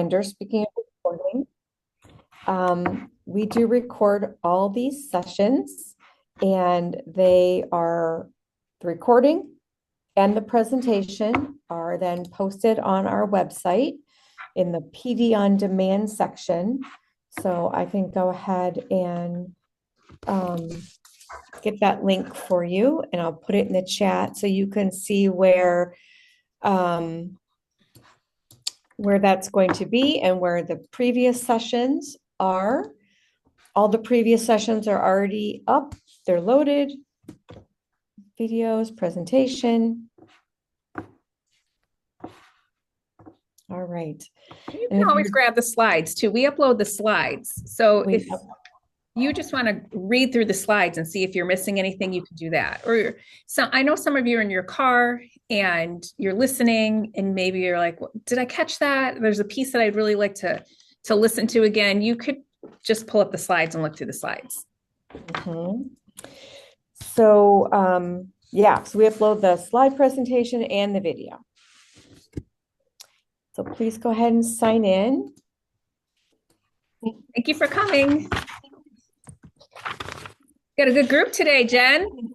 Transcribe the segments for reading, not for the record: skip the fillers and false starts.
reminder, speaking of recording, we do record all these sessions, and the recording and the presentation are then posted on our website in the PD on demand section. So I can go ahead and get that link for you, and I'll put it in the chat so you can see where that's going to be and where the previous sessions are. All the previous sessions are already up. They're loaded. Videos, presentation. All right. You can always grab the slides too. We upload the slides. So if you just want to read through the slides and see if you're missing anything, you can do that. Or I know some of you are in your car and you're listening and maybe you're like, did I catch that? There's a piece that I'd really like to listen to again. You could just pull up the slides and look through the slides. So, so we upload the slide presentation and the video. So please go ahead and sign in. Thank you for coming. Got a good group today, Jen.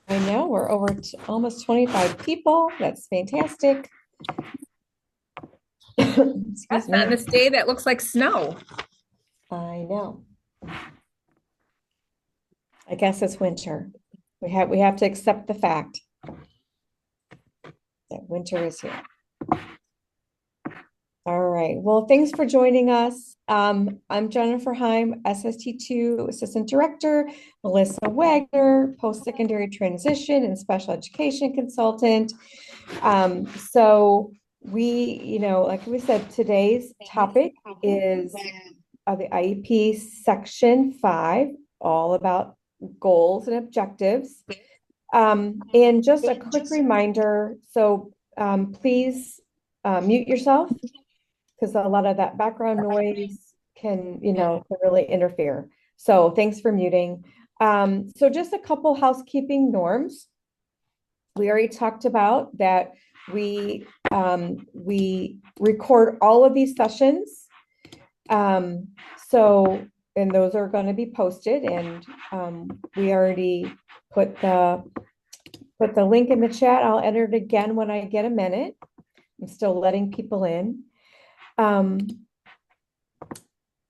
I know, we're over almost 25 people. That's fantastic. That's on this day that looks like snow. I know. I guess it's winter. We have to accept the fact that winter is here. All right. Well, thanks for joining us. I'm Jennifer Heim, SST2 Assistant Director, Melissa Wagner, Post-Secondary Transition and Special Education Consultant. So we, like we said, today's topic is the IEP Section 5, all about goals and objectives. And just a quick reminder, so please mute yourself, because a lot of that background noise can really interfere. So thanks for muting. So just a couple housekeeping norms. We already talked about that we record all of these sessions. And those are going to be posted, and we already put the link in the chat. I'll enter it again when I get a minute. I'm still letting people in.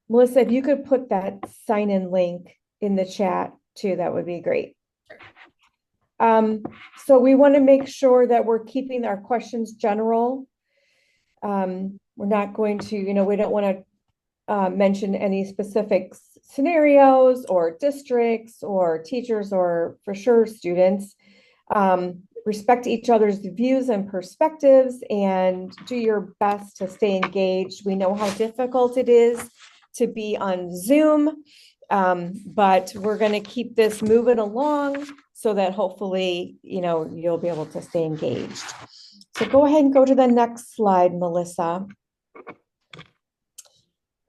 Melissa, if you could put that sign-in link in the chat too, that would be great. So we want to make sure that we're keeping our questions general. We're not going to, we don't want to mention any specific scenarios or districts or teachers or for sure students. Respect each other's views and perspectives and do your best to stay engaged. We know how difficult it is to be on Zoom, but we're going to keep this moving along so that hopefully, you'll be able to stay engaged. So go ahead and go to the next slide, Melissa.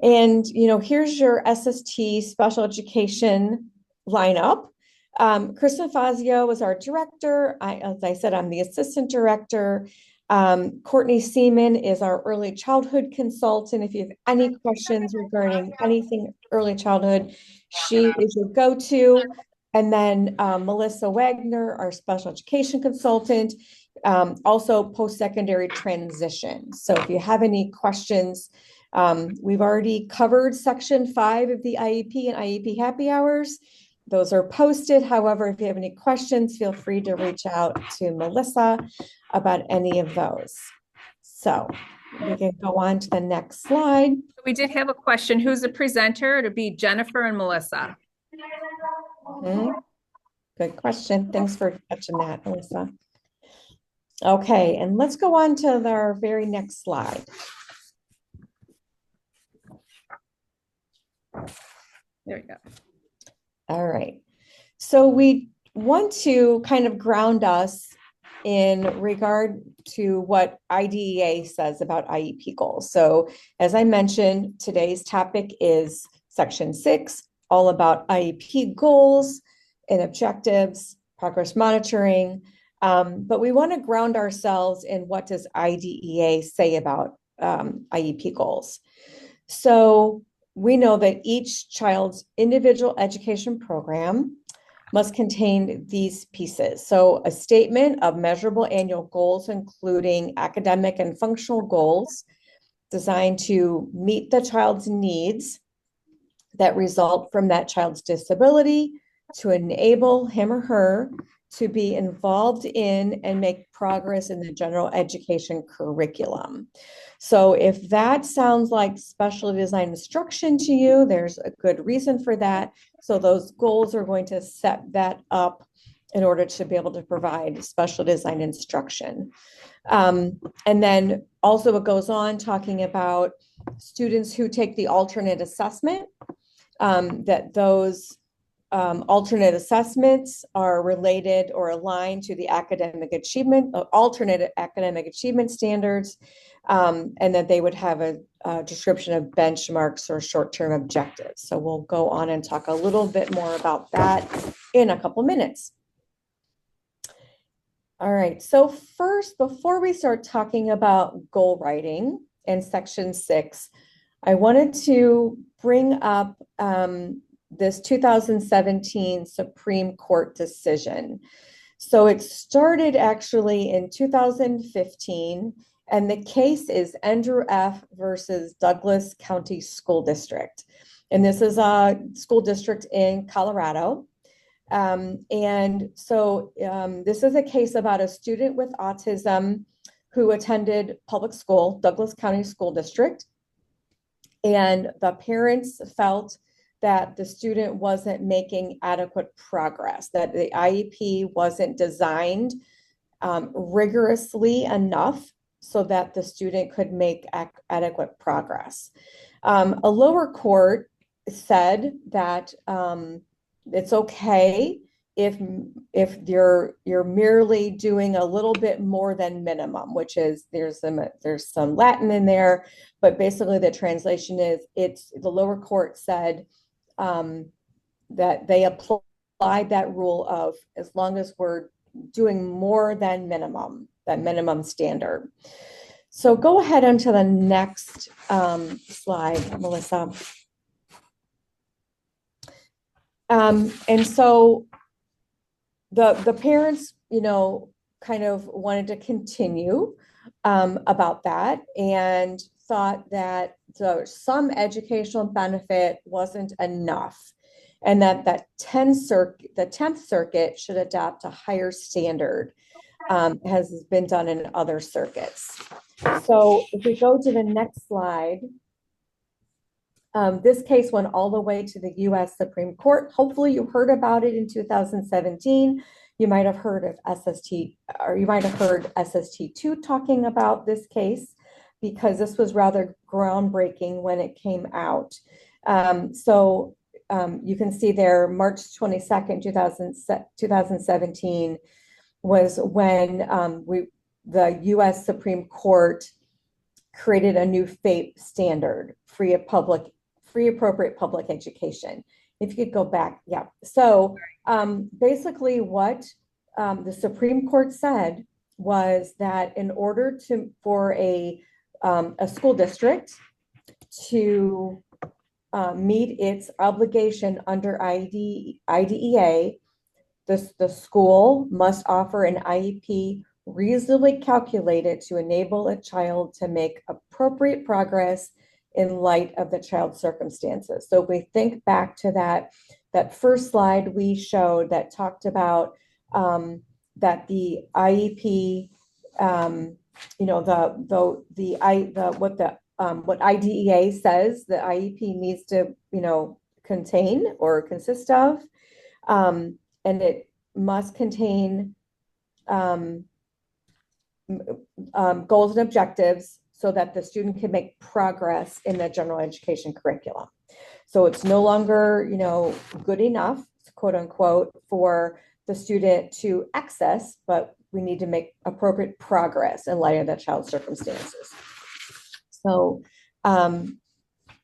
And, here's your SST special education lineup. Kristen Fazio is our director. As I said, I'm the assistant director. Courtney Seaman is our early childhood consultant. If you have any questions regarding anything early childhood, she is your go-to. And then Melissa Wagner, our special education consultant, also post-secondary transition. So if you have any questions, we've already covered Section 5 of the IEP and IEP happy hours. Those are posted. However, if you have any questions, feel free to reach out to Melissa about any of those. So we can go on to the next slide. We did have a question. Who's the presenter? It'll be Jennifer and Melissa. Good question. Thanks for catching that, Melissa. Okay, and let's go on to our very next slide. There we go. All right. So we want to kind of ground us in regard to what IDEA says about IEP goals. So as I mentioned, today's topic is Section 6, all about IEP goals and objectives, progress monitoring. But we want to ground ourselves in what does IDEA say about IEP goals. So we know that each child's individual education program must contain these pieces. So a statement of measurable annual goals, including academic and functional goals designed to meet the child's needs that result from that child's disability, to enable him or her to be involved in and make progress in the general education curriculum. So if that sounds like specially designed instruction to you, there's a good reason for that. So those goals are going to set that up in order to be able to provide special design instruction. And then also it goes on talking about students who take the alternate assessment, that those alternate assessments are related or aligned to the academic achievement, alternate academic achievement standards, and that they would have a description of benchmarks or short-term objectives. So we'll go on and talk a little bit more about that in a couple minutes. All right, so first, before we start talking about goal writing in section 6, I wanted to bring up this 2017 Supreme Court decision. So it started actually in 2015, and the case is Andrew F. versus Douglas County School District. And this is a school district in Colorado. And so this is a case about a student with autism who attended public school, Douglas County School District. And the parents felt that the student wasn't making adequate progress, that the IEP wasn't designed rigorously enough so that the student could make adequate progress. A lower court said that it's okay if you're merely doing a little bit more than minimum, which is there's some Latin in there, but basically the translation is the lower court said that they applied that rule of as long as we're doing more than minimum, that minimum standard. So go ahead onto the next slide, Melissa. And so the parents, kind of wanted to continue about that and thought that some educational benefit wasn't enough, and that the 10th Circuit should adopt a higher standard, has been done in other circuits. So if we go to the next slide, this case went all the way to the U.S. Supreme Court. Hopefully you heard about it in 2017. You might have heard of SST, or you might have heard SST2 talking about this case, because this was rather groundbreaking when it came out. So you can see there, March 22nd, 2017 was when the U.S. Supreme Court created a new FAPE standard, free appropriate public education. If you could go back, yeah. So basically what the Supreme Court said was that in order for a school district to meet its obligation under IDEA, the school must offer an IEP reasonably calculated to enable a child to make appropriate progress in light of the child's circumstances. So if we think back to that first slide we showed that talked about that the IEP, what IDEA says the IEP needs to, contain or consist of, and it must contain goals and objectives so that the student can make progress in the general education curriculum. So it's no longer, good enough, quote unquote, for the student to access, but we need to make appropriate progress in light of that child's circumstances. So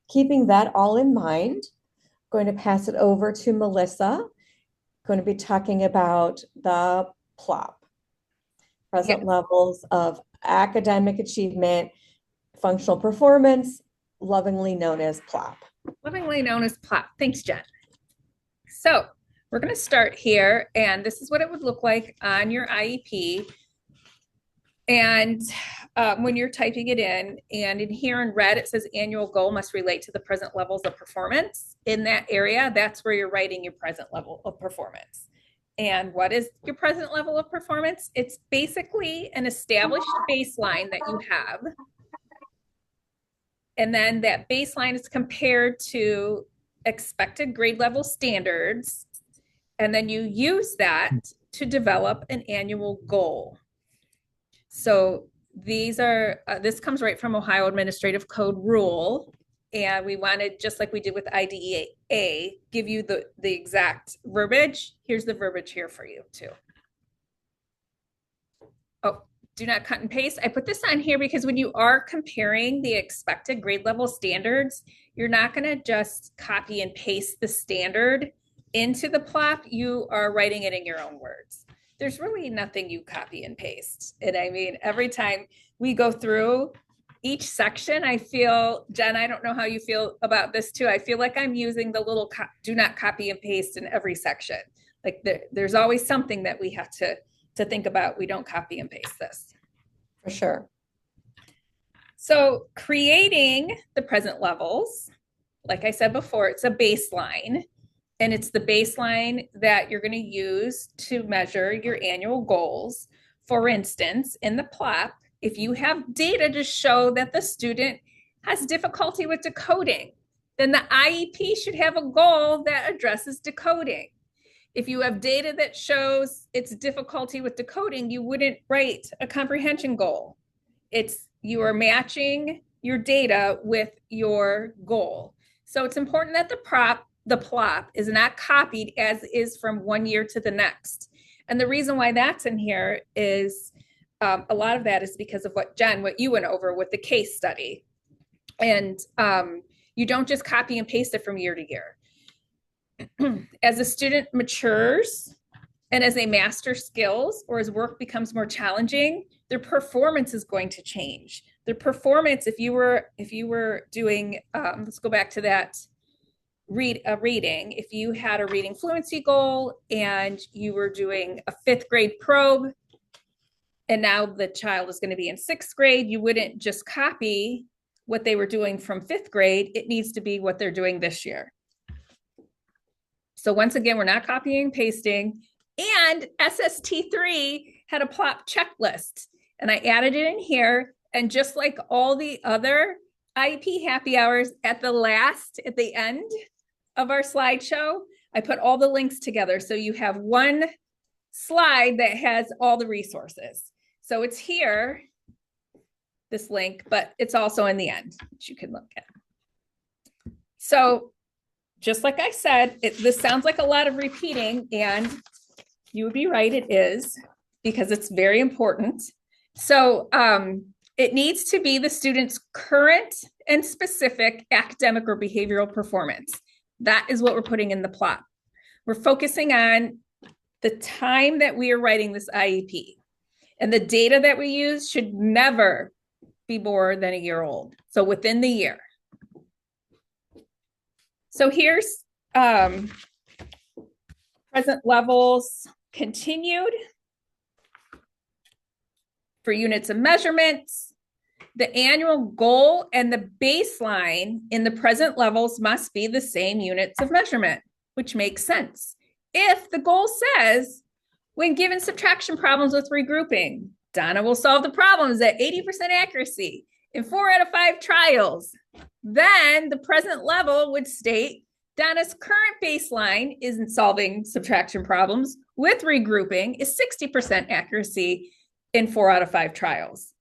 keeping that all in mind, I'm going to pass it over to Melissa, going to be talking about the PLOP, present levels of academic achievement functional performance, lovingly known as PLOP. Lovingly known as PLOP. Thanks, Jen. So we're going to start here, and this is what it would look like on your IEP. And when you're typing it in, and in here in red, it says annual goal must relate to the present levels of performance. In that area, that's where you're writing your present level of performance. And what is your present level of performance? It's basically an established baseline that you have. And then that baseline is compared to expected grade level standards. And then you use that to develop an annual goal. So these are, this comes right from Ohio Administrative Code rule. And we wanted, just like we did with IDEA, give you the exact verbiage. Here's the verbiage here for you too. Oh, do not cut and paste. I put this on here because when you are comparing the expected grade level standards, you're not going to just copy and paste the standard into the PLOP. You are writing it in your own words. There's really nothing you copy and paste. And I mean, every time we go through each section, I feel, Jen, I don't know how you feel about this too. I feel like I'm using the little do not copy and paste in every section. Like there's always something that we have to think about. We don't copy and paste this. For sure. So creating the present levels, like I said before, it's a baseline. And it's the baseline that you're going to use to measure your annual goals. For instance, in the PLOP, if you have data to show that the student has difficulty with decoding, then the IEP should have a goal that addresses decoding. If you have data that shows it's difficulty with decoding, you wouldn't write a comprehension goal. You are matching your data with your goal. So it's important that the PLOP is not copied as is from one year to the next. And the reason why that's in here is a lot of that is because of what you went over with the case study. And you don't just copy and paste it from year to year. As a student matures and as they master skills or as work becomes more challenging, their performance is going to change. Their performance, if you were doing, let's go back to that reading. If you had a reading fluency goal and you were doing a 5th grade probe, and now the child is going to be in 6th grade, you wouldn't just copy what they were doing from 5th grade. It needs to be what they're doing this year. So once again, we're not copying and pasting. And SST3 had a PLOP checklist, and I added it in here. And just like all the other IEP happy hours, at the end of our slideshow, I put all the links together. So you have one slide that has all the resources. So it's here, this link, but it's also in the end, which you can look at. So just like I said, this sounds like a lot of repeating, and you would be right, it is, because it's very important. So it needs to be the student's current and specific academic or behavioral performance. That is what we're putting in the PLOP. We're focusing on the time that we are writing this IEP. And the data that we use should never be more than a year old. So within the year. So here's present levels continued for units of measurements. The annual goal and the baseline in the present levels must be the same units of measurement, which makes sense. If the goal says, when given subtraction problems with regrouping, Donna will solve the problems at 80% accuracy in 4 out of 5 trials, then the present level would state Donna's current baseline in solving subtraction problems with regrouping is 60% accuracy in 4 out of 5 trials.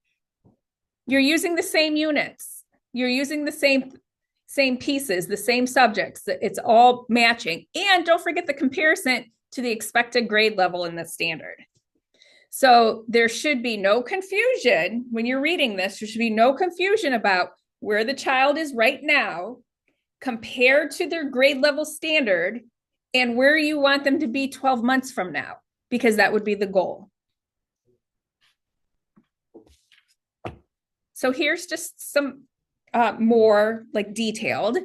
You're using the same units. You're using the same pieces, the same subjects. It's all matching. And don't forget the comparison to the expected grade level in the standard. So there should be no confusion when you're reading this. There should be no confusion about where the child is right now compared to their grade level standard and where you want them to be 12 months from now, because that would be the goal. So here's just some more like detailed.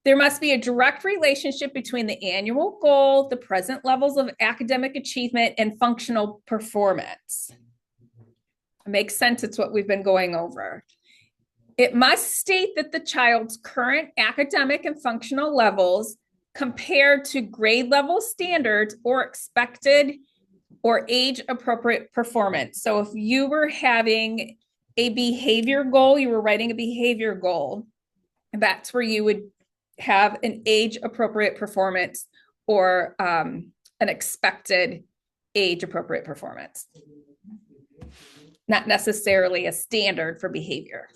There must be a direct relationship between the annual goal, the present levels of academic achievement, and functional performance. It makes sense. It's what we've been going over. It must state that the child's current academic and functional levels compared to grade level standards or expected or age appropriate performance. So if you were having a behavior goal, you were writing a behavior goal, that's where you would have an age appropriate performance or an expected age appropriate performance. Not necessarily a standard for behavior.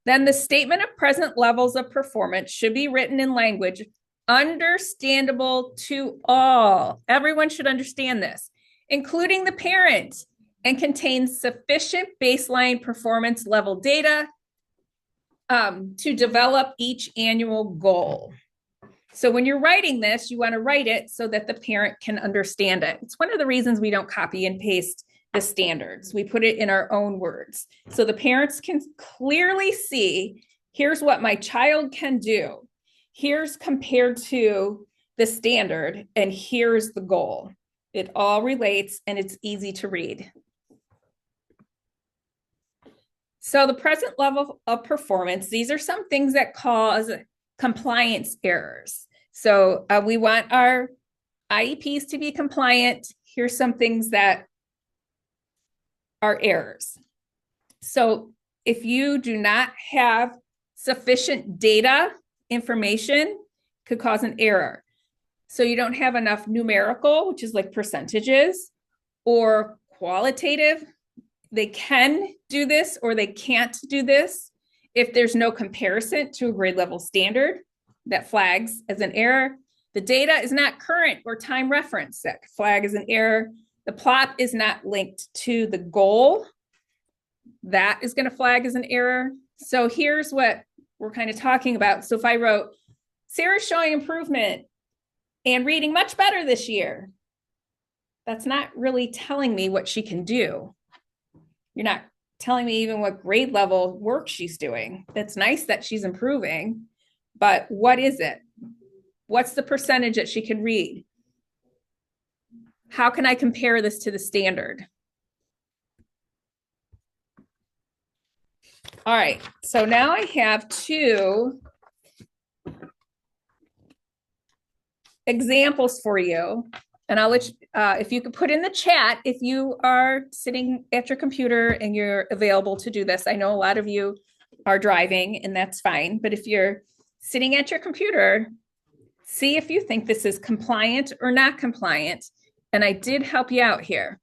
Then the statement of present levels of performance should be written in language understandable to all. Everyone should understand this, including the parent, and contains sufficient baseline performance level data to develop each annual goal. So when you're writing this, you want to write it so that the parent can understand it. It's one of the reasons we don't copy and paste the standards. We put it in our own words. So the parents can clearly see, here's what my child can do. Here's compared to the standard, and here's the goal. It all relates and it's easy to read. So the present level of performance, these are some things that cause compliance errors. So we want our IEPs to be compliant. Here's some things that are errors. So if you do not have sufficient data, information could cause an error. So you don't have enough numerical, which is like percentages, or qualitative. They can do this or they can't do this. If there's no comparison to a grade level standard, that flags as an error. The data is not current or time reference, that flag is an error. The plot is not linked to the goal, that is going to flag as an error. So here's what we're kind of talking about. So if I wrote, Sarah's showing improvement and reading much better this year, that's not really telling me what she can do. You're not telling me even what grade level work she's doing. It's nice that she's improving, but what is it? What's the percentage that she can read? How can I compare this to the standard? All right, so now I have two examples for you. And I'll let you, if you could put in the chat, if you are sitting at your computer and you're available to do this. I know a lot of you are driving and that's fine. But if you're sitting at your computer, see if you think this is compliant or not compliant. And I did help you out here.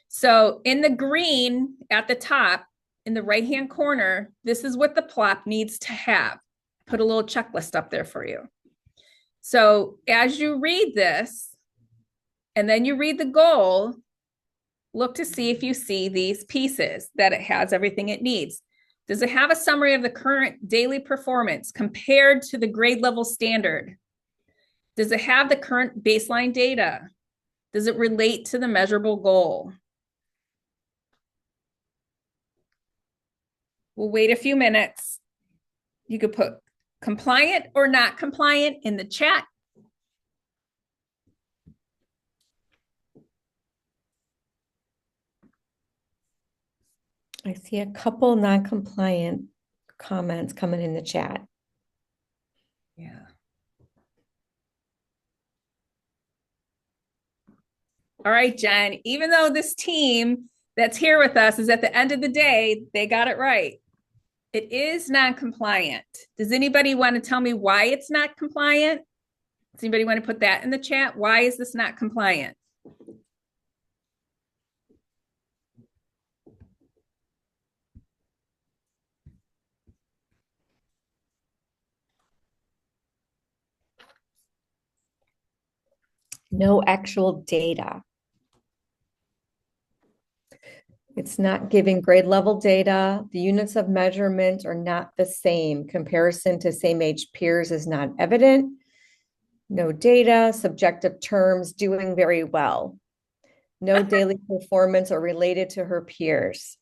So in the green at the top, in the right-hand corner, this is what the plot needs to have. Put a little checklist up there for you. So as you read this, and then you read the goal, look to see if you see these pieces, that it has everything it needs. Does it have a summary of the current daily performance compared to the grade level standard? Does it have the current baseline data? Does it relate to the measurable goal? We'll wait a few minutes. You could put compliant or not compliant in the chat. I see a couple non-compliant comments coming in the chat. Yeah. All right, Jen, even though this team that's here with us is at the end of the day, they got it right. It is non-compliant. Does anybody want to tell me why it's not compliant? Does anybody want to put that in the chat? Why is this not compliant? No actual data. It's not giving grade level data. The units of measurement are not the same. Comparison to same age peers is not evident. No data, subjective terms, doing very well. No daily performance are related to her peers.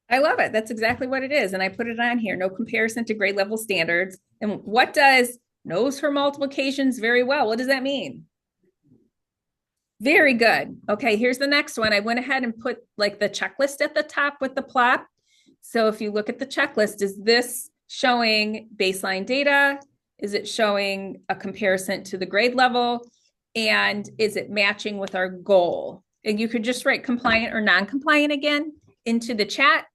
I love it. That's exactly what it is. And I put it on here, no comparison to grade level standards. And what does knows her multiplications very well? What does that mean? Very good. Okay, here's the next one. I went ahead and put like the checklist at the top with the plot. So if you look at the checklist, is this showing baseline data? Is it showing a comparison to the grade level? And is it matching with our goal? And you could just write compliant or non-compliant again into the chat.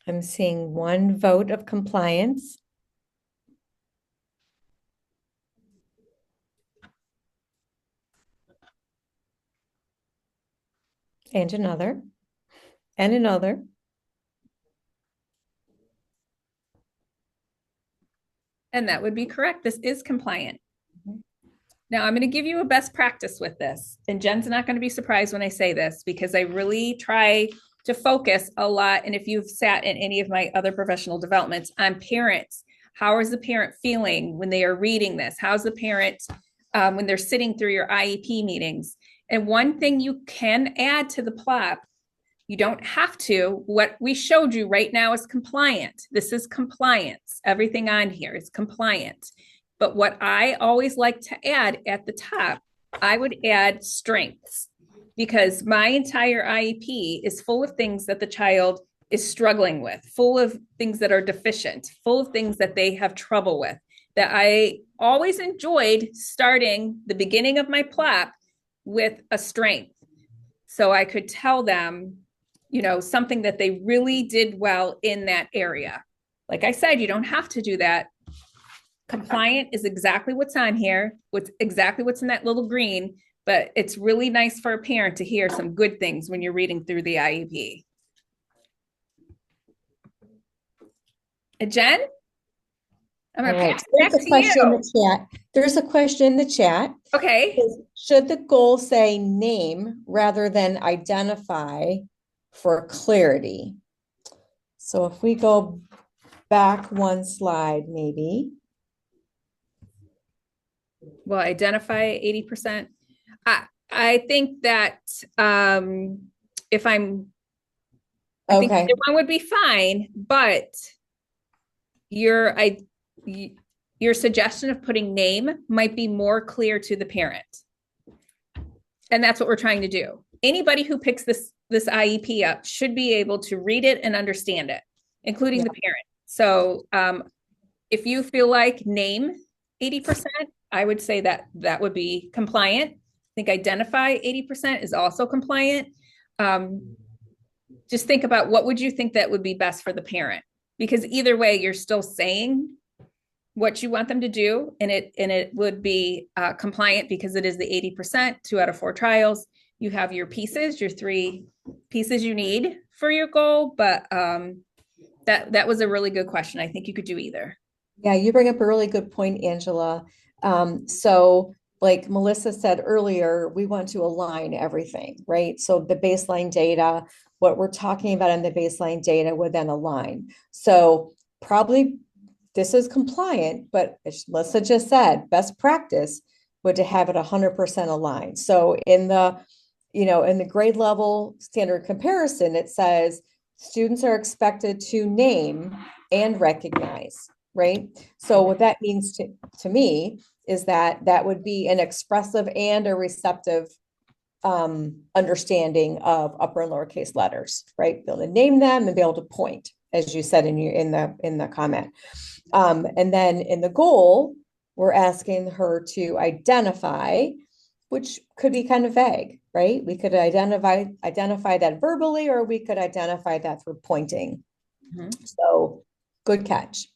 I'm seeing one vote of compliance. And another, and another. And that would be correct. This is compliant. Now I'm going to give you a best practice with this. And Jen's not going to be surprised when I say this because I really try to focus a lot. And if you've sat in any of my other professional developments on parents, how is the parent feeling when they are reading this? How's the parent when they're sitting through your IEP meetings? And one thing you can add to the plot, you don't have to. What we showed you right now is compliant. This is compliance. Everything on here is compliant. But what I always like to add at the top, I would add strengths because my entire IEP is full of things that the child is struggling with, full of things that are deficient, full of things that they have trouble with, that I always enjoyed starting the beginning of my plot with a strength. So I could tell them, you know, something that they really did well in that area. Like I said, you don't have to do that. Compliant is exactly what's on here, what's exactly what's in that little green, but it's really nice for a parent to hear some good things when you're reading through the IEP. Jen? I'm gonna pass it back to you. There's a question in the chat. Okay. Should the goal say name rather than identify for clarity? So if we go back one slide, maybe. Well, identify 80%. I think that if I'm, I think Okay. either one would be fine, but your suggestion of putting name might be more clear to the parent. And that's what we're trying to do. Anybody who picks this IEP up should be able to read it and understand it, including the parent. So if you feel like name 80%, I would say that that would be compliant. I think identify 80% is also compliant. Just think about what would you think that would be best for the parent? Because either way, you're still saying what you want them to do, and it would be compliant because it is the 80%, 2 out of 4 trials. You have your pieces, your 3 pieces you need for your goal, but that was a really good question. I think you could do either. Yeah, you bring up a really good point, Angela. So like Melissa said earlier, we want to align everything, right? So the baseline data, what we're talking about in the baseline data would then align. So probably this is compliant, but as Melissa just said, best practice would to have it 100% aligned. So in the, you know, in the grade level standard comparison, it says students are expected to name and recognize, right? So what that means to me is that that would be an expressive and a receptive understanding of upper and lowercase letters, right? Be able to name them and be able to point, as you said in the comment. And then in the goal, we're asking her to identify, which could be kind of vague, right? We could identify that verbally, or we could identify that through pointing. So good catch.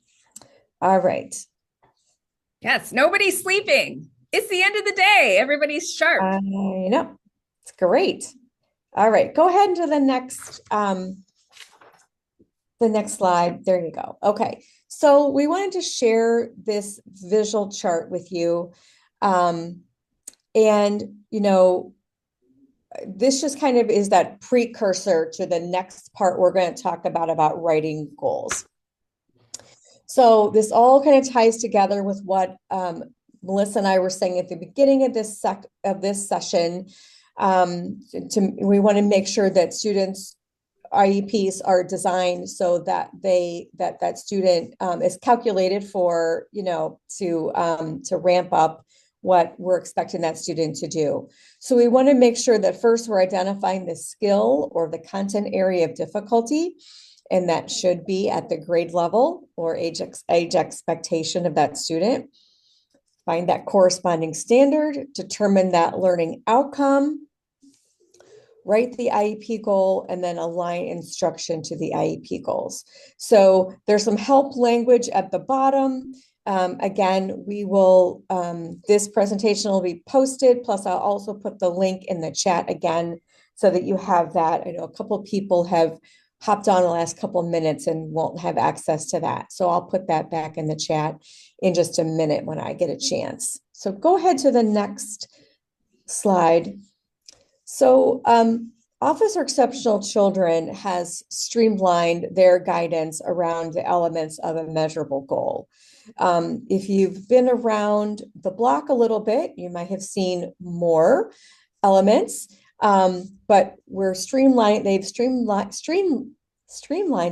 All right. Yes, nobody's sleeping. It's the end of the day. Everybody's sharp. I know. It's great. All right, go ahead to the next slide. There you go. Okay. So we wanted to share this visual chart with you. And, you know, this just kind of is that precursor to the next part we're going to talk about writing goals. So this all kind of ties together with what Melissa and I were saying at the beginning of this session. We want to make sure that students' IEPs are designed so that that student is calculated for, to ramp up what we're expecting that student to do. So we want to make sure that first we're identifying the skill or the content area of difficulty, and that should be at the grade level or age expectation of that student. Find that corresponding standard, determine that learning outcome, write the IEP goal, and then align instruction to the IEP goals. So there's some help language at the bottom. Again, we will, this presentation will be posted, plus I'll also put the link in the chat again so that you have that. I know a couple of people have hopped on the last couple of minutes and won't have access to that. So I'll put that back in the chat in just a minute when I get a chance. So go ahead to the next slide. So Office for Exceptional Children has streamlined their guidance around the elements of a measurable goal. If you've been around the block a little bit, you might have seen more elements, but they've streamlined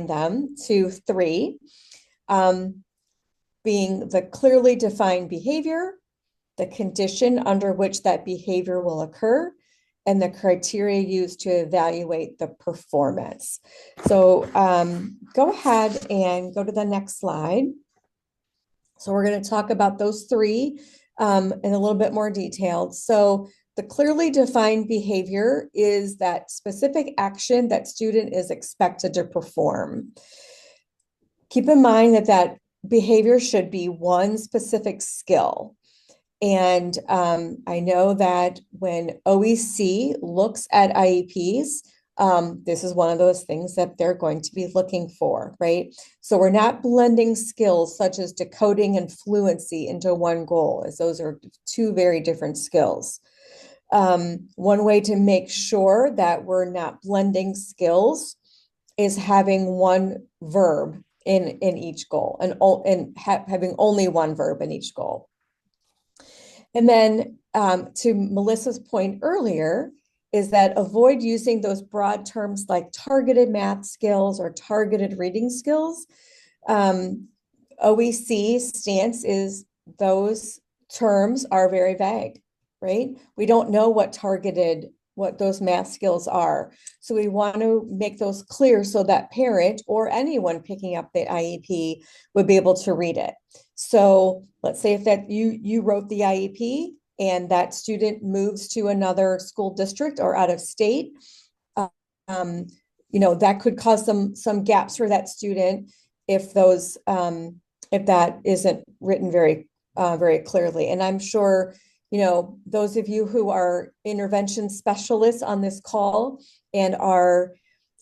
them to 3, being the clearly defined behavior, the condition under which that behavior will occur, and the criteria used to evaluate the performance. So go ahead and go to the next slide. So we're going to talk about those 3 in a little bit more detail. So the clearly defined behavior is that specific action that student is expected to perform. Keep in mind that that behavior should be one specific skill. And I know that when OEC looks at IEPs, this is one of those things that they're going to be looking for, right? So we're not blending skills such as decoding and fluency into one goal, as those are 2 very different skills. One way to make sure that we're not blending skills is having one verb in each goal, and having only one verb in each goal. And then to Melissa's point earlier, is that avoid using those broad terms like targeted math skills or targeted reading skills. OEC stance is those terms are very vague, right? We don't know what those math skills are. So we want to make those clear so that parent or anyone picking up the IEP would be able to read it. So let's say if that you wrote the IEP and that student moves to another school district or out of state, that could cause some gaps for that student if that isn't written very clearly. And I'm sure, those of you who are intervention specialists on this call and are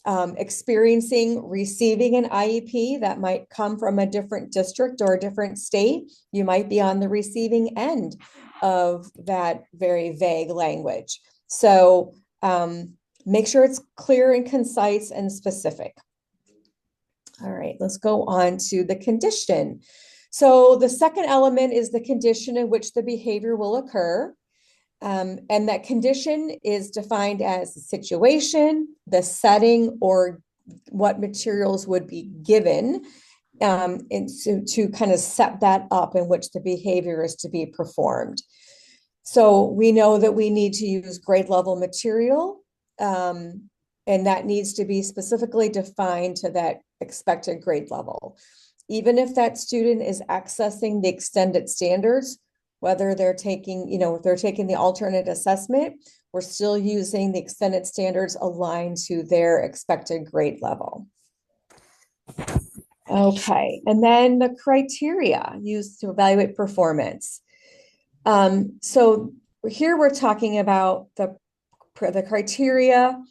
experiencing receiving an IEP that might come from a different district or a different state, you might be on the receiving end of that very vague language. So make sure it's clear and concise and specific. All right, let's go on to the condition. So the second element is the condition in which the behavior will occur. And that condition is defined as the situation, the setting, or what materials would be given to kind of set that up in which the behavior is to be performed. So we know that we need to use grade level material, and that needs to be specifically defined to that expected grade level. Even if that student is accessing the extended standards, whether they're taking, if they're taking the alternate assessment, we're still using the extended standards aligned to their expected grade level. Okay, and then the criteria used to evaluate performance. So here we're talking about the criteria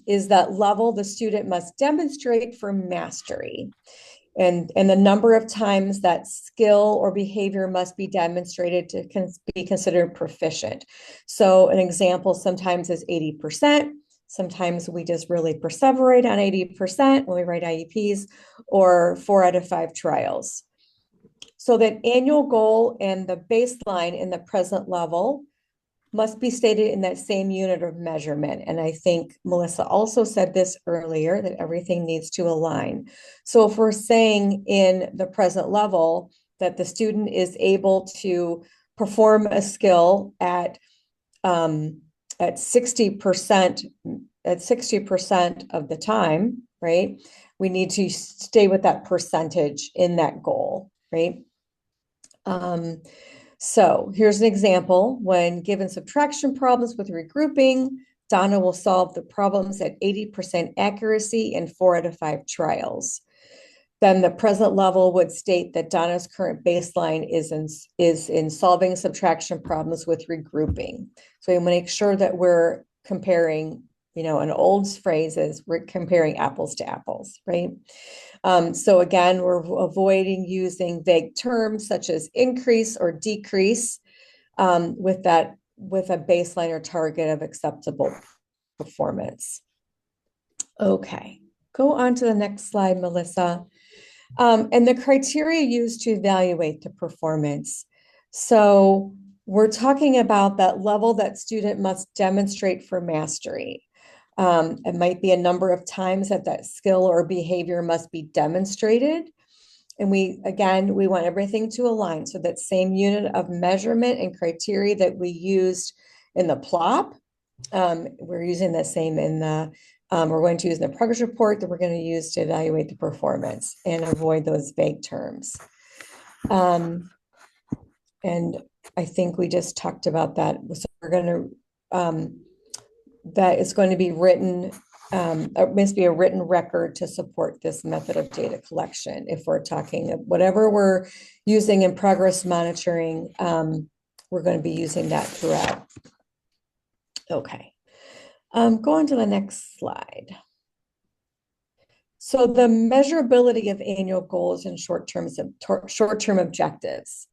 is that level the student must demonstrate for mastery. and the number of times that skill or behavior must be demonstrated to be considered proficient. So an example sometimes is 80%. Sometimes we just really perseverate on 80% when we write IEPs, or 4 out of 5 trials. So that annual goal and the baseline in the present level must be stated in that same unit of measurement. And I think Melissa also said this earlier, that everything needs to align. So if we're saying in the present level that the student is able to perform a skill at 60% of the time, right? We need to stay with that percentage in that goal, right? So here's an example. When given subtraction problems with regrouping, Donna will solve the problems at 80% accuracy in 4 out of 5 trials. Then the present level would state that Donna's current baseline is in solving subtraction problems with regrouping. So we make sure that we're comparing, an old phrase is we're comparing apples to apples, right? So again, we're avoiding using vague terms such as increase or decrease with a baseline or target of acceptable performance. Okay, go on to the next slide, Melissa. And the criteria used to evaluate the performance. So we're talking about that level that student must demonstrate for mastery. It might be a number of times that skill or behavior must be demonstrated. And we want everything to align. So that same unit of measurement and criteria that we used in the PLOP, we're using the same in the, we're going to use the progress report that we're going to use to evaluate the performance and avoid those vague terms. And I think we just talked about that. So we're going to, that is going to be written, it must be a written record to support this method of data collection. If we're talking, whatever we're using in progress monitoring, we're going to be using that throughout. Okay, go on to the next slide. So the measurability of annual goals and short-term objectives.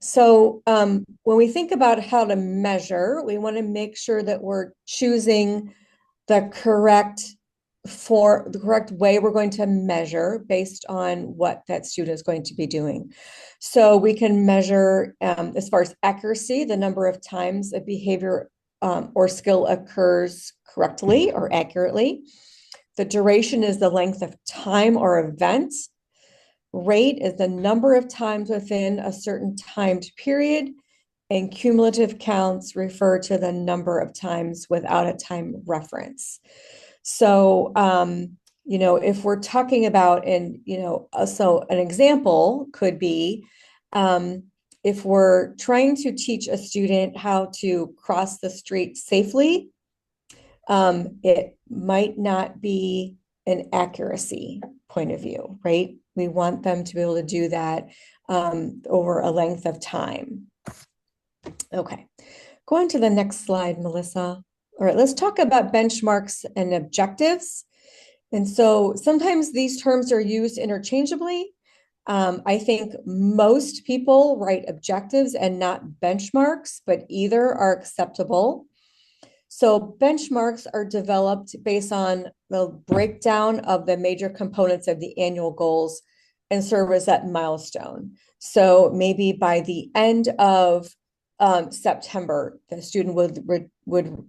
So when we think about how to measure, we want to make sure that we're choosing the correct way we're going to measure based on what that student is going to be doing. So we can measure as far as accuracy, the number of times a behavior or skill occurs correctly or accurately. The duration is the length of time or event. Rate is the number of times within a certain timed period, and cumulative counts refer to the number of times without a time reference. So, if we're talking about, so an example could be, if we're trying to teach a student how to cross the street safely, it might not be an accuracy point of view, right? We want them to be able to do that over a length of time. Okay, go on to the next slide, Melissa. All right, let's talk about benchmarks and objectives. And so sometimes these terms are used interchangeably. I think most people write objectives and not benchmarks, but either are acceptable. So benchmarks are developed based on the breakdown of the major components of the annual goals and serve as that milestone. So maybe by the end of September, the student would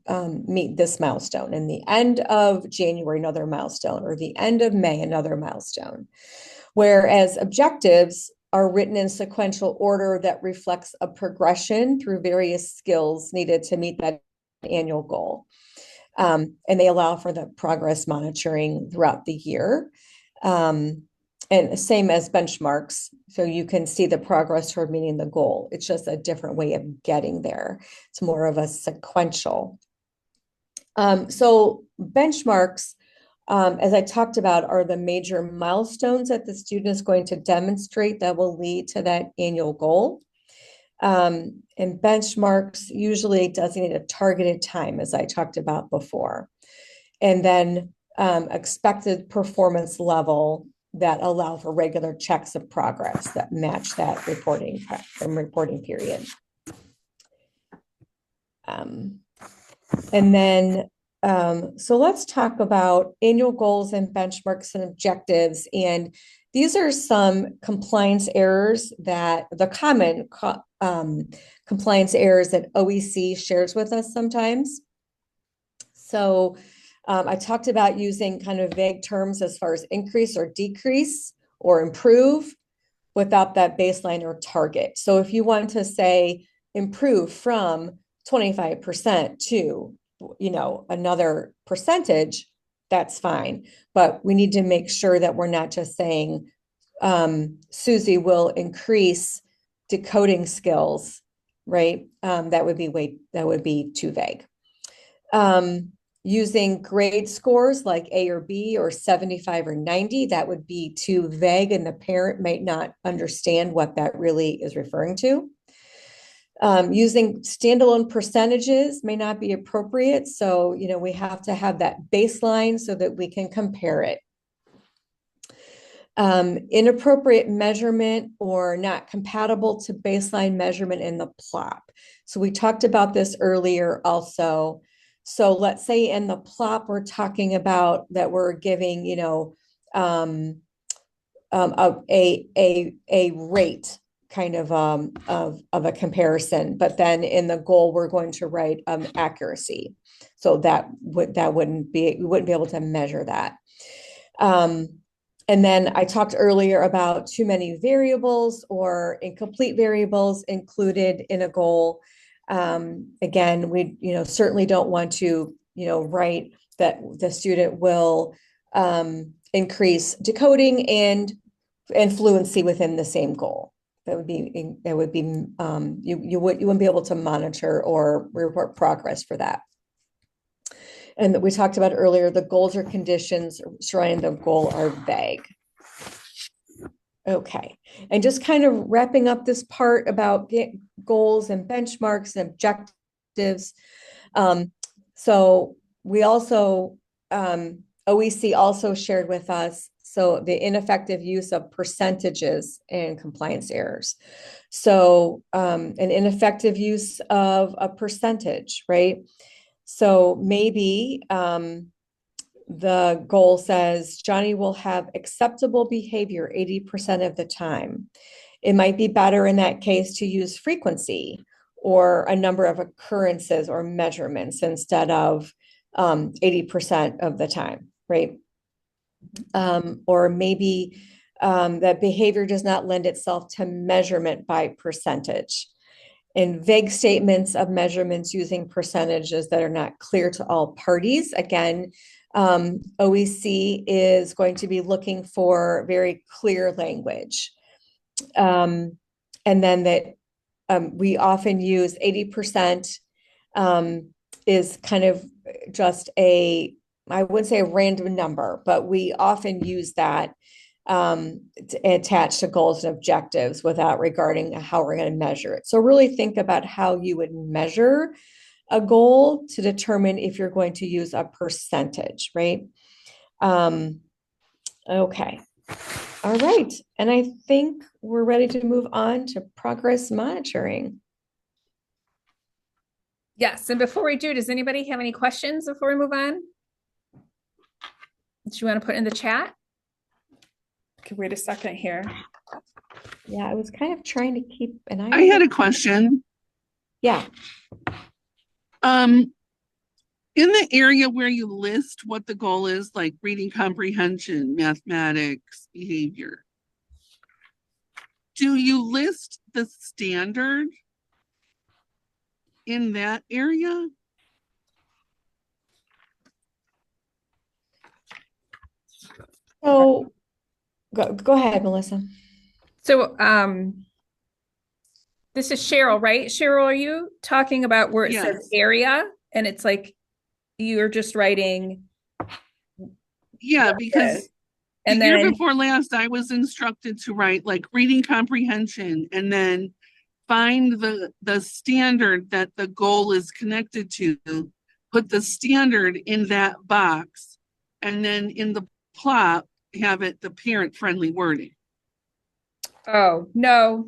meet this milestone, and the end of January, another milestone, or the end of May, another milestone. Whereas objectives are written in sequential order that reflects a progression through various skills needed to meet that annual goal. And they allow for the progress monitoring throughout the year. And same as benchmarks. So you can see the progress toward meeting the goal. It's just a different way of getting there. It's more of a sequential. So benchmarks, as I talked about, are the major milestones that the student is going to demonstrate that will lead to that annual goal. And benchmarks usually designate a targeted time, as I talked about before. And then expected performance level that allow for regular checks of progress that match that reporting period. And then, so let's talk about annual goals and benchmarks and objectives. And these are some compliance errors that the common compliance errors that OEC shares with us sometimes. So I talked about using kind of vague terms as far as increase or decrease or improve without that baseline or target. So if you want to say improve from 25% to, another percentage, that's fine. But we need to make sure that we're not just saying Susie will increase decoding skills, right? That would be too vague. Using grade scores like A or B or 75 or 90, that would be too vague and the parent might not understand what that really is referring to. Using standalone percentages may not be appropriate. So, we have to have that baseline so that we can compare it. Inappropriate measurement or not compatible to baseline measurement in the plop. So we talked about this earlier also. So let's say in the plop, we're talking about that we're giving, a rate kind of a comparison, but then in the goal, we're going to write accuracy. So we wouldn't be able to measure that. And then I talked earlier about too many variables or incomplete variables included in a goal. Again, we certainly don't want to write that the student will increase decoding and fluency within the same goal. You wouldn't be able to monitor or report progress for that. And that we talked about earlier, the goals or conditions surrounding the goal are vague. Okay, and just kind of wrapping up this part about goals and benchmarks and objectives. So we also, OEC also shared with us, so the ineffective use of percentages in compliance errors. So an ineffective use of a percentage, right? So maybe the goal says Johnny will have acceptable behavior 80% of the time. It might be better in that case to use frequency or a number of occurrences or measurements instead of 80% of the time, right? Or maybe that behavior does not lend itself to measurement by percentage. And vague statements of measurements using percentages that are not clear to all parties. Again, OEC is going to be looking for very clear language. And then that we often use 80% is kind of just I wouldn't say a random number, but we often use that attached to goals and objectives without regarding how we're going to measure it. So really think about how you would measure a goal to determine if you're going to use a percentage, right? Okay. All right. And I think we're ready to move on to progress monitoring. Yes. And before we do, does anybody have any questions before we move on? Do you want to put in the chat? Okay, wait a second here. Yeah, I was kind of trying to keep an eye. I had a question. Yeah. In the area where you list what the goal is, like reading comprehension, mathematics, behavior, do you list the standard in that area? So go ahead, Melissa. So this is Cheryl, right? Cheryl, are you talking about where it says area and it's like you're just writing? Yeah, because and the then year before last, I was instructed to write like reading comprehension and then find the standard that the goal is connected to, put the standard in that box, and then in the plot, have it the parent-friendly wording. Oh, no.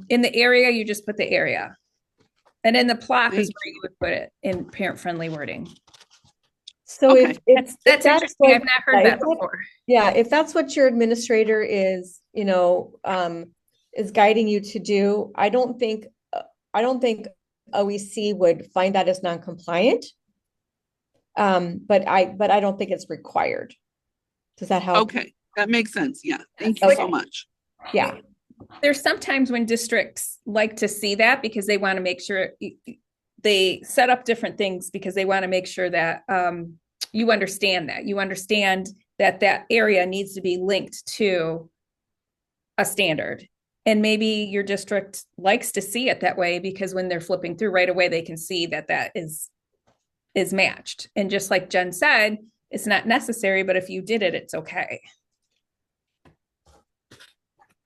In the area, you just put the area. And in the plot is where you would put it in parent-friendly wording. So Okay. if That's interesting. what- I've not heard that before. Yeah, if that's what your administrator is, is guiding you to do, I don't think OEC would find that as non-compliant. But I don't think it's required. Does that help? Okay, that makes sense. Yeah, thank you so much. Yeah. There's sometimes when districts like to see that because they want to make sure they set up different things because they want to make sure that you understand that that area needs to be linked to a standard. And maybe your district likes to see it that way because when they're flipping through right away, they can see that that is matched. And just like Jen said, it's not necessary, but if you did it, it's okay.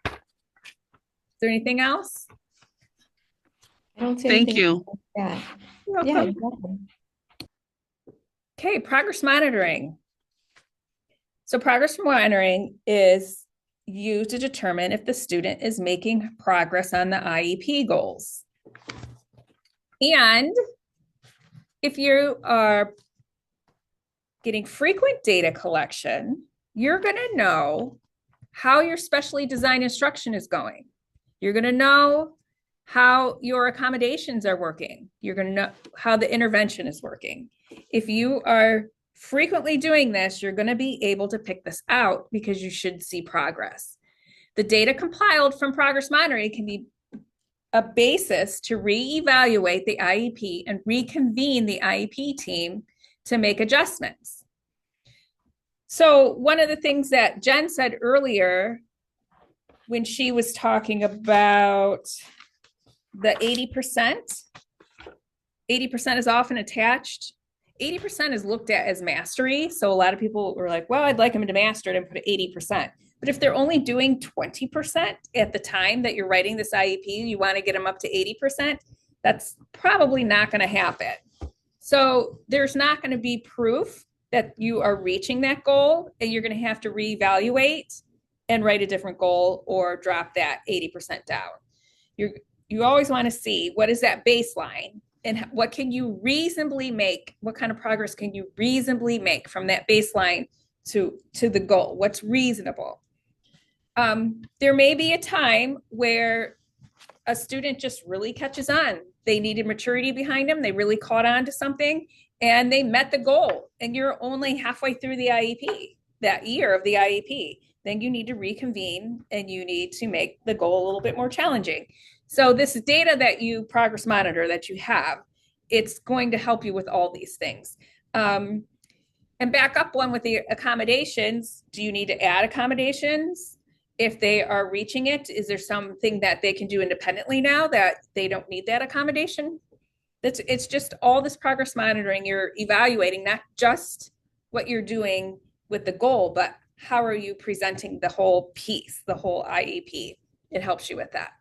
Is there anything else? I don't see Thank anything you. Yeah. You're Yeah. welcome. You're welcome. Okay, progress monitoring. So progress monitoring is used to determine if the student is making progress on the IEP goals. And if you are getting frequent data collection, you're going to know how your specially designed instruction is going. You're going to know how your accommodations are working. You're going to know how the intervention is working. If you are frequently doing this, you're going to be able to pick this out because you should see progress. The data compiled from progress monitoring can be a basis to reevaluate the IEP and reconvene the IEP team to make adjustments. So one of the things that Jen said earlier when she was talking about the 80%, 80% is often attached. 80% is looked at as mastery. So a lot of people were like, well, I'd like them to master it and put 80%. But if they're only doing 20% at the time that you're writing this IEP, you want to get them up to 80%, that's probably not going to happen. So there's not going to be proof that you are reaching that goal, and you're going to have to reevaluate and write a different goal or drop that 80% down. You always want to see what is that baseline and what can you reasonably make, what kind of progress can you reasonably make from that baseline to the goal, what's reasonable. There may be a time where a student just really catches on. They needed maturity behind them. They really caught on to something and they met the goal, and you're only halfway through the IEP, that year of the IEP. Then you need to reconvene and you need to make the goal a little bit more challenging. So this data that you progress monitor that you have, it's going to help you with all these things. And back up one with the accommodations. Do you need to add accommodations? If they are reaching it, is there something that they can do independently now that they don't need that accommodation? It's just all this progress monitoring. You're evaluating not just what you're doing with the goal, but how are you presenting the whole piece, the whole IEP? It helps you with that.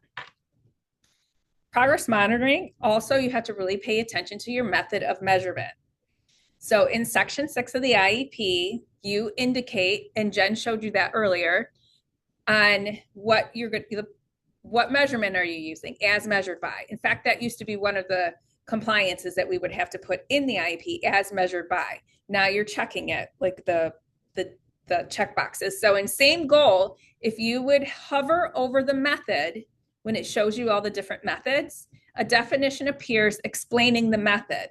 Progress monitoring, also you have to really pay attention to your method of measurement. So in section 6 of the IEP, you indicate, and Jen showed you that earlier, on what measurement are you using as measured by. In fact, that used to be one of the compliances that we would have to put in the IEP, as measured by. Now you're checking it, like the check boxes. So in same goal, if you would hover over the method, when it shows you all the different methods, a definition appears explaining the method.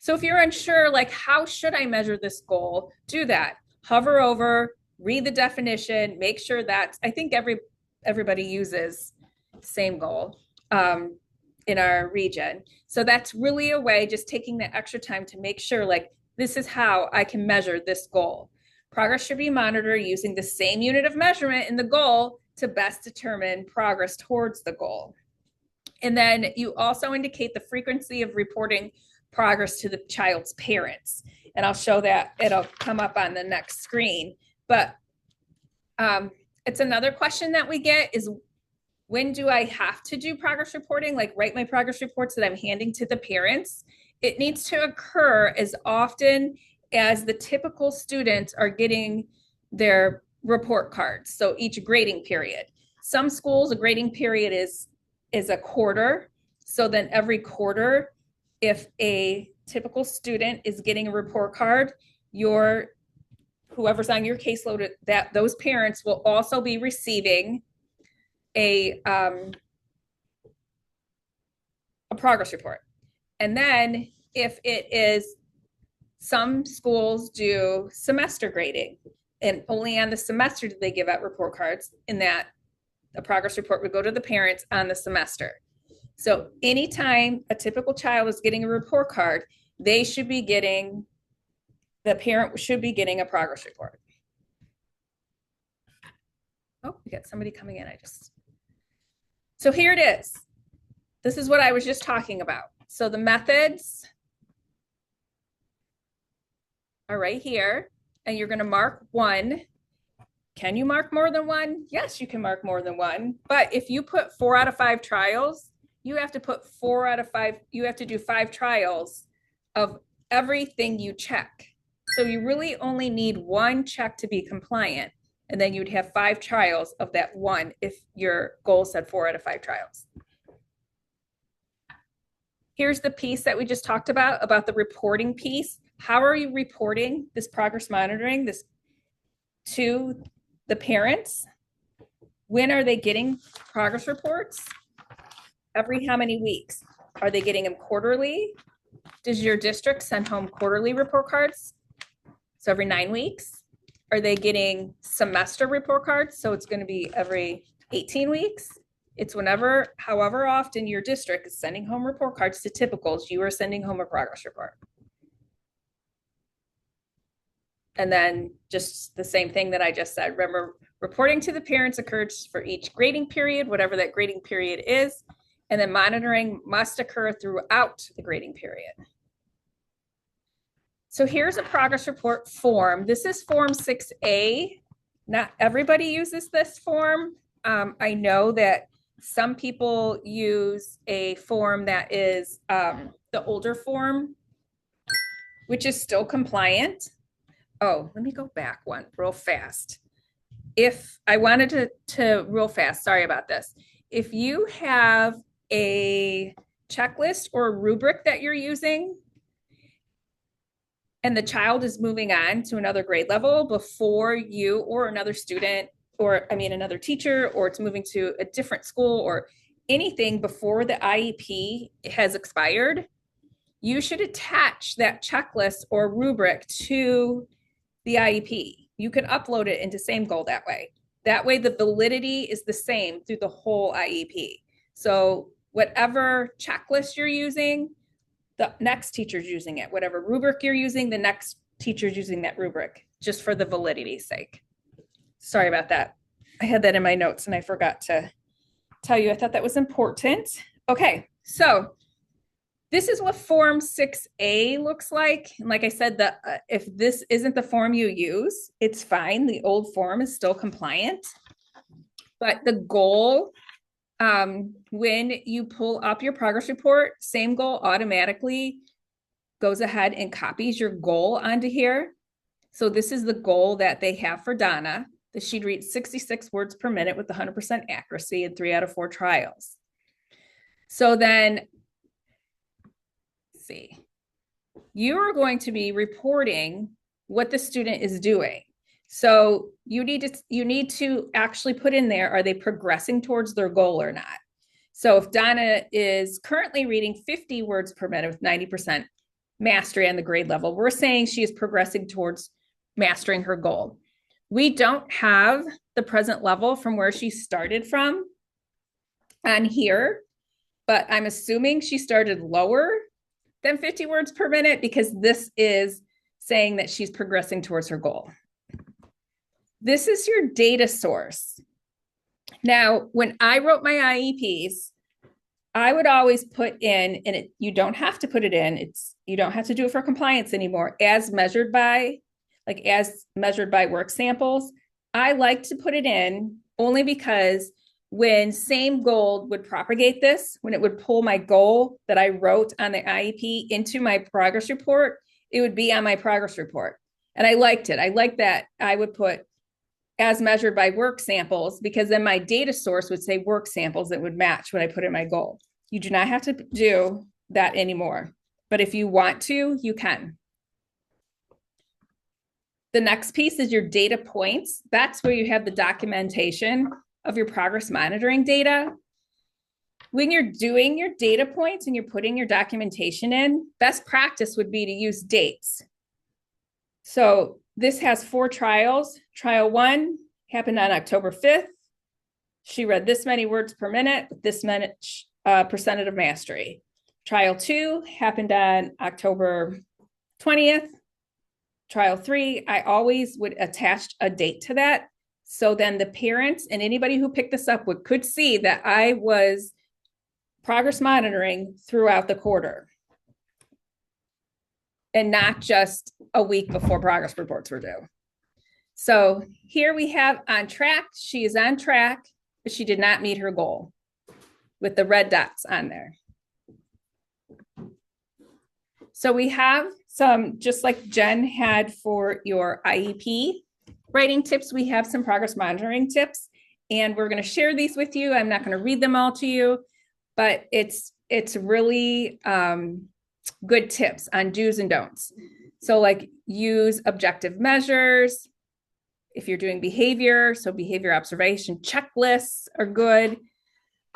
So if you're unsure, like, how should I measure this goal? Do that. Hover over, read the definition, make sure that, I think everybody uses same goal in our region. So that's really a way, just taking the extra time to make sure, like, this is how I can measure this goal. Progress should be monitored using the same unit of measurement in the goal to best determine progress towards the goal. And then you also indicate the frequency of reporting progress to the child's parents. And I'll show that, it'll come up on the next screen. But it's another question that we get is, when do I have to do progress reporting? Like, write my progress reports that I'm handing to the parents. It needs to occur as often as the typical students are getting their report cards. So each grading period. Some schools, a grading period is a quarter. So then every quarter, if a typical student is getting a report card, whoever's on your caseload, that those parents will also be receiving a progress report. And then if it is, some schools do semester grading, and only on the semester do they give out report cards, in that a progress report would go to the parents on the semester. So anytime a typical child is getting a report card, the parent should be getting a progress report. Oh, we got somebody coming in. So here it is. This is what I was just talking about. So the methods are right here, and you're going to mark one. Can you mark more than one? Yes, you can mark more than one. But if you put 4 out of 5 trials, you have to put 4 out of 5. You have to do 5 trials of everything you check. So you really only need 1 check to be compliant. And then you'd have 5 trials of that one if your goal said 4 out of 5 trials. Here's the piece that we just talked about the reporting piece. How are you reporting this progress monitoring this to the parents? When are they getting progress reports? Every how many weeks? Are they getting them quarterly? Does your district send home quarterly report cards? So every 9 weeks? Are they getting semester report cards? So it's going to be every 18 weeks. It's however often your district is sending home report cards to typicals, you are sending home a progress report. And then just the same thing that I just said. Remember, reporting to the parents occurs for each grading period, whatever that grading period is. And then monitoring must occur throughout the grading period. So here's a progress report form. This is Form 6A. Not everybody uses this form. I know that some people use a form that is the older form, which is still compliant. Oh, let me go back one real fast. If I wanted to real fast, sorry about this. If you have a checklist or a rubric that you're using, and the child is moving on to another grade level before you or another student, or another teacher, or it's moving to a different school or anything before the IEP has expired, you should attach that checklist or rubric to the IEP. You can upload it into Same Goal that way. That way the validity is the same through the whole IEP. So whatever checklist you're using, the next teacher's using it. Whatever rubric you're using, the next teacher's using that rubric, just for the validity's sake. Sorry about that. I had that in my notes and I forgot to tell you. I thought that was important. Okay, so this is what Form 6A looks like. And like I said, if this isn't the form you use, it's fine. The old form is still compliant. But the goal, when you pull up your progress report, Same Goal automatically goes ahead and copies your goal onto here. So this is the goal that they have for Donna, that she'd read 66 words per minute with 100% accuracy in 3 out of 4 trials. So then, let's see, you are going to be reporting what the student is doing. So you need to actually put in there, are they progressing towards their goal or not? So if Donna is currently reading 50 words per minute with 90% mastery on the grade level, we're saying she is progressing towards mastering her goal. We don't have the present level from where she started from on here, but I'm assuming she started lower than 50 words per minute because this is saying that she's progressing towards her goal. This is your data source. Now, when I wrote my IEPs, I would always put in, and you don't have to put it in, you don't have to do it for compliance anymore, as measured by work samples. I like to put it in only because when Same Goal would propagate this, when it would pull my goal that I wrote on the IEP into my progress report, it would be on my progress report. And I liked it. I liked that I would put as measured by work samples, because then my data source would say work samples that would match what I put in my goal. You do not have to do that anymore, but if you want to, you can. The next piece is your data points. That's where you have the documentation of your progress monitoring data. When you're doing your data points and you're putting your documentation in, best practice would be to use dates. So this has 4 trials. Trial 1 happened on October 5th. She read this many words per minute, this much percentage of mastery. Trial 2 happened on October 20th. Trial 3, I always would attach a date to that. So then the parents and anybody who picked this up could see that I was progress monitoring throughout the quarter and not just a week before progress reports were due. So here we have on track. She is on track, but she did not meet her goal with the red dots on there. So we have some, just like Jen had for your IEP writing tips, we have some progress monitoring tips, and we're going to share these with you. I'm not going to read them all to you, but it's really good tips on do's and don'ts. So like use objective measures. If you're doing behavior, so behavior observation checklists are good.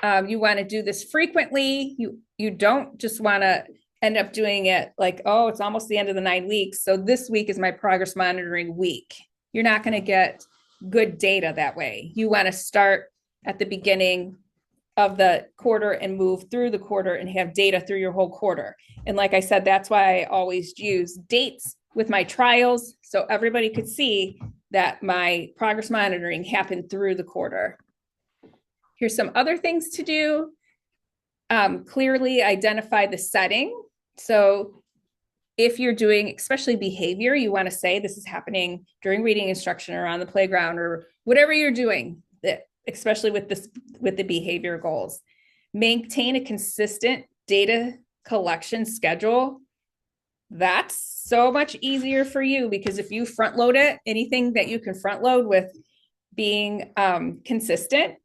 You want to do this frequently. You don't just want to end up doing it like, oh, it's almost the end of the 9 weeks, so this week is my progress monitoring week. You're not going to get good data that way. You want to start at the beginning of the quarter and move through the quarter and have data through your whole quarter. And like I said, that's why I always use dates with my trials, so everybody could see that my progress monitoring happened through the quarter. Here's some other things to do. Clearly identify the setting. So if you're doing, especially behavior, you want to say this is happening during reading instruction or on the playground or whatever you're doing, especially with the behavior goals. Maintain a consistent data collection schedule. That's so much easier for you, because if you front load it, anything that you can front load with being consistent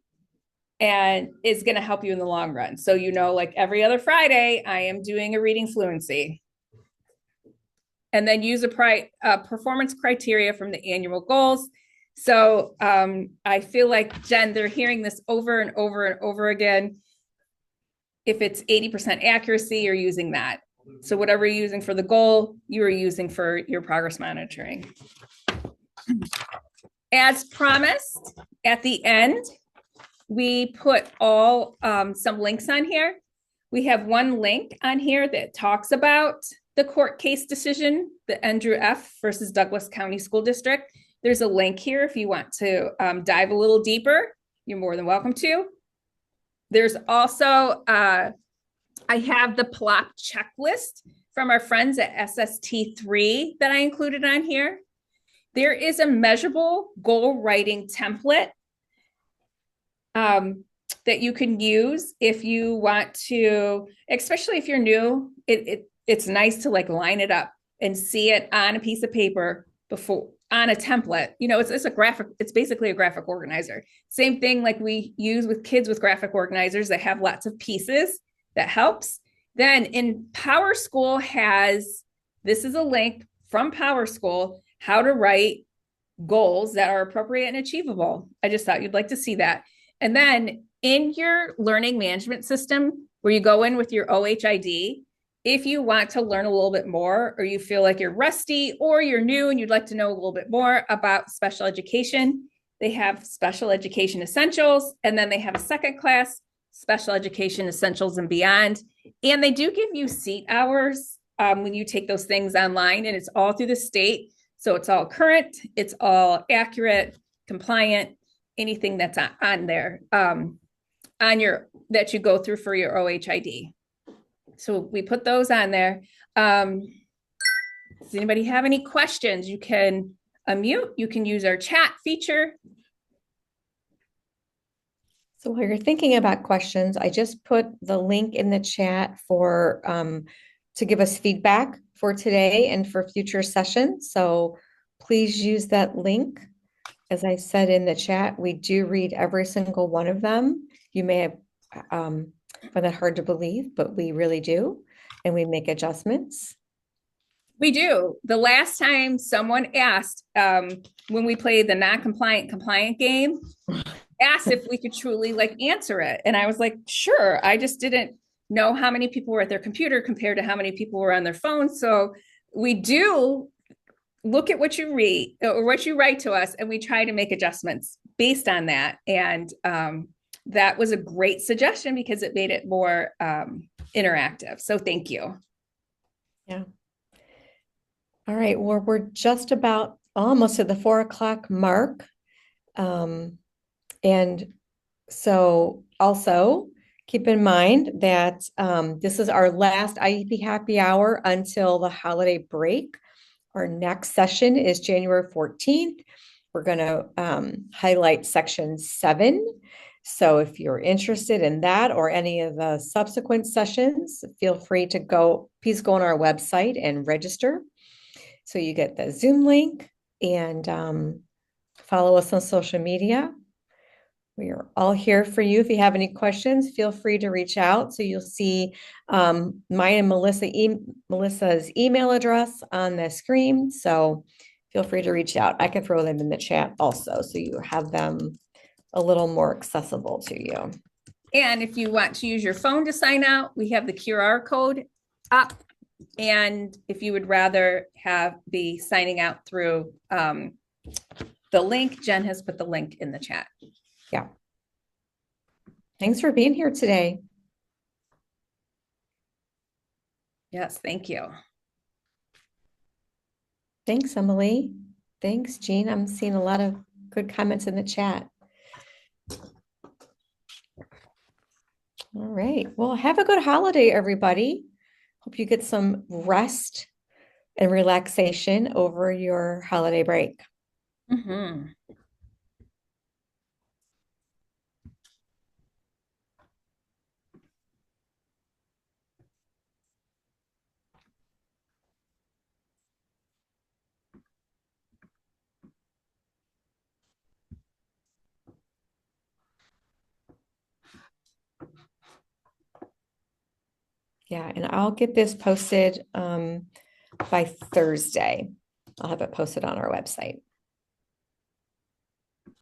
and is going to help you in the long run. So, you know, like every other Friday, I am doing a reading fluency. And then use a performance criteria from the annual goals. So I feel like, Jen, they're hearing this over and over and over again. If it's 80% accuracy, you're using that. So whatever you're using for the goal, you are using for your progress monitoring. As promised, at the end, we put all some links on here. We have one link on here that talks about the court case decision, the Andrew F. versus Douglas County School District. There's a link here if you want to dive a little deeper. You're more than welcome to. There's also, I have the PLOP checklist from our friends at SST3 that I included on here. There is a measurable goal writing template that you can use if you want to, especially if you're new. It's nice to like line it up and see it on a piece of paper before on a template. You know, it's a graphic, it's basically a graphic organizer. Same thing like we use with kids with graphic organizers that have lots of pieces that helps. Then in PowerSchool this is a link from PowerSchool, how to write goals that are appropriate and achievable. I just thought you'd like to see that. And then in your learning management system, where you go in with your OHID, if you want to learn a little bit more, or you feel like you're rusty or you're new and you'd like to know a little bit more about special education, they have Special Education Essentials, and then they have a second class, Special Education Essentials and Beyond. And they do give you seat hours when you take those things online, and it's all through the state. So it's all current, it's all accurate, compliant, anything that's on there that you go through for your OHID. So we put those on there. Does anybody have any questions? You can unmute, you can use our chat feature. So while you're thinking about questions, I just put the link in the chat for to give us feedback for today and for future sessions. So please use that link as I said in the chat, we do read every single one of them. You may have find that hard to believe, but we really do. And we make adjustments. We do. The last time someone asked, when we played the non-compliant compliant game, asked if we could truly like answer it. And I was like, sure. I just didn't know how many people were at their computer compared to how many people were on their phone. So we do look at what you read or what you write to us, and we try to make adjustments based on that. And that was a great suggestion because it made it more interactive. So thank you. Yeah. All right. Well, we're just about almost at the 4 o'clock mark. And so also keep in mind that this is our last IEP happy hour until the holiday break. Our next session is January 14th. We're going to highlight section 7. So if you're interested in that or any of the subsequent sessions, feel free to please go on our website and register. So you get the Zoom link and follow us on social media. We are all here for you. If you have any questions, feel free to reach out. So you'll see mine and Melissa's email address on the screen. So feel free to reach out. I can throw them in the chat also, so you have them a little more accessible to you. And if you want to use your phone to sign out, we have the QR code up. And if you would rather be signing out through the link, Jen has put the link in the chat. Yeah. Thanks for being here today. Yes, thank you. Thanks, Emily. Thanks, Jean. I'm seeing a lot of good comments in the chat. All right. Well, have a good holiday, everybody. Hope you get some rest and relaxation over your holiday break. Mm-hmm. Yeah, and I'll get this posted by Thursday. I'll have it posted on our website.